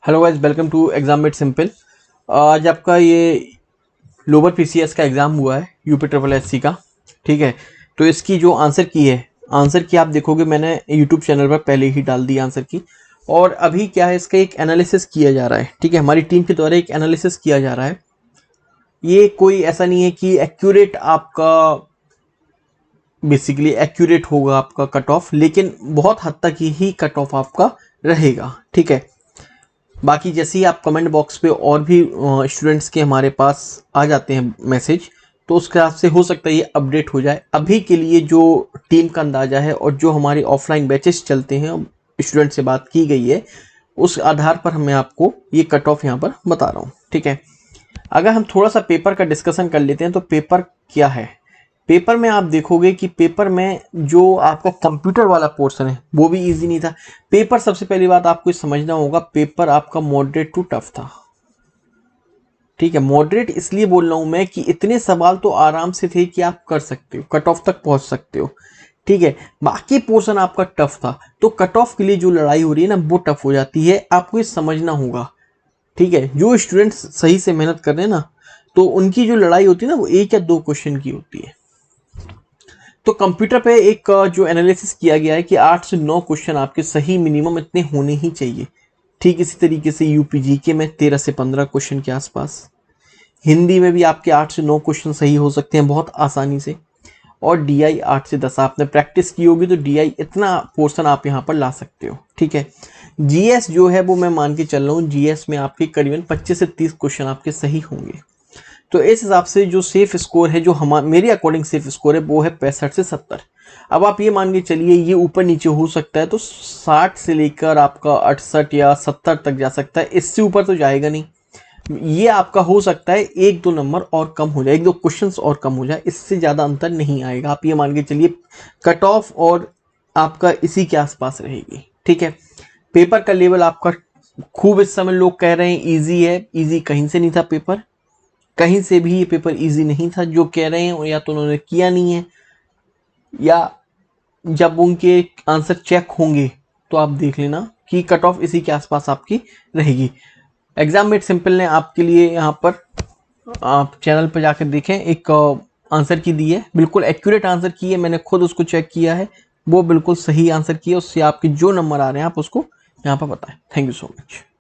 Hello guys, welcome to exam made simple. आज आपका ये लोअर पीसीएस का एग्ज़ाम हुआ है यूपी ट्रिपल एससी का। ठीक है, तो इसकी जो आंसर की आप देखोगे, मैंने यूट्यूब चैनल पर पहले ही डाल दी आंसर की। और अभी क्या है, इसका एक एनालिसिस किया जा रहा है। ठीक है, हमारी टीम के द्वारा एक एनालिसिस किया जा रहा है। ये कोई ऐसा नहीं है कि एक्यूरेट आपका बेसिकली एक्यूरेट होगा आपका कट ऑफ, लेकिन बहुत हद तक ही कट ऑफ आपका रहेगा। ठीक है, बाकी जैसे ही आप कमेंट बॉक्स पे और भी स्टूडेंट्स के हमारे पास आ जाते हैं मैसेज, तो उसके हिसाब से हो सकता है ये अपडेट हो जाए। अभी के लिए जो टीम का अंदाज़ा है और जो हमारे ऑफलाइन बैचेस चलते हैं, स्टूडेंट से बात की गई है, उस आधार पर मैं आपको ये कट ऑफ यहाँ पर बता रहा हूँ। ठीक है, अगर हम थोड़ा सा पेपर का डिस्कशन कर लेते हैं तो पेपर क्या है। पेपर में आप देखोगे कि पेपर में जो आपका कंप्यूटर वाला पोर्शन है वो भी इजी नहीं था। पेपर, सबसे पहली बात आपको समझना होगा, पेपर आपका मॉडरेट टू टफ था। ठीक है, मॉडरेट इसलिए बोल रहा हूं मैं कि इतने सवाल तो आराम से थे कि आप कर सकते हो, कट ऑफ तक पहुंच सकते हो। ठीक है, बाकी पोर्शन आपका टफ था, तो कट ऑफ के लिए जो लड़ाई हो रही है ना, वो टफ हो जाती है। आपको ये समझना होगा। ठीक है, जो स्टूडेंट्स सही से मेहनत कर रहे हैं ना, तो उनकी जो लड़ाई होती है ना, वो 1 या 2 क्वेश्चन की होती है। तो कंप्यूटर पे एक जो एनालिसिस किया गया है कि 8 से 9 क्वेश्चन आपके सही मिनिमम इतने होने ही चाहिए। ठीक इसी तरीके से यूपीजीके में 13 से 15 क्वेश्चन के आसपास। हिंदी में भी आपके 8 से 9 क्वेश्चन सही हो सकते हैं बहुत आसानी से। और डीआई 8 से 10, आपने प्रैक्टिस की होगी तो डीआई इतना पोर्शन आप यहाँ पर ला सकते हो। ठीक है, जीएस जो है वो मैं मान के चल रहा हूँ, जीएस में आपके करीबन 25 से 30 क्वेश्चन आपके सही होंगे। तो इस हिसाब से जो सेफ स्कोर है, जो मेरे अकॉर्डिंग सेफ स्कोर है, वो है 65 से 70। अब आप ये मान के चलिए, ये ऊपर नीचे हो सकता है, तो 60 से लेकर आपका 68 या 70 तक जा सकता है। इससे ऊपर तो जाएगा नहीं। ये आपका हो सकता है 1-2 नंबर और कम हो जाए, 1-2 क्वेश्चंस और कम हो जाए, इससे ज़्यादा अंतर नहीं आएगा। आप ये मान के चलिए कट ऑफ और आपका इसी के आसपास रहेगी। ठीक है, पेपर का लेवल आपका खूब इस समय लोग कह रहे हैं ईजी है। ईजी कहीं से नहीं था पेपर, कहीं से भी ये पेपर इजी नहीं था। जो कह रहे हैं या तो उन्होंने किया नहीं है, या जब उनके आंसर चेक होंगे तो आप देख लेना कि कट ऑफ इसी के आसपास आपकी रहेगी। एग्जाम मेड सिंपल ने आपके लिए यहाँ पर, आप चैनल पर जाकर देखें, एक आंसर की दी है, बिल्कुल एक्यूरेट आंसर की है। मैंने खुद उसको चेक किया है, वो बिल्कुल सही आंसर की है। उससे आपके जो नंबर आ रहे हैं आप उसको यहाँ पर बताएं। Thank you so much.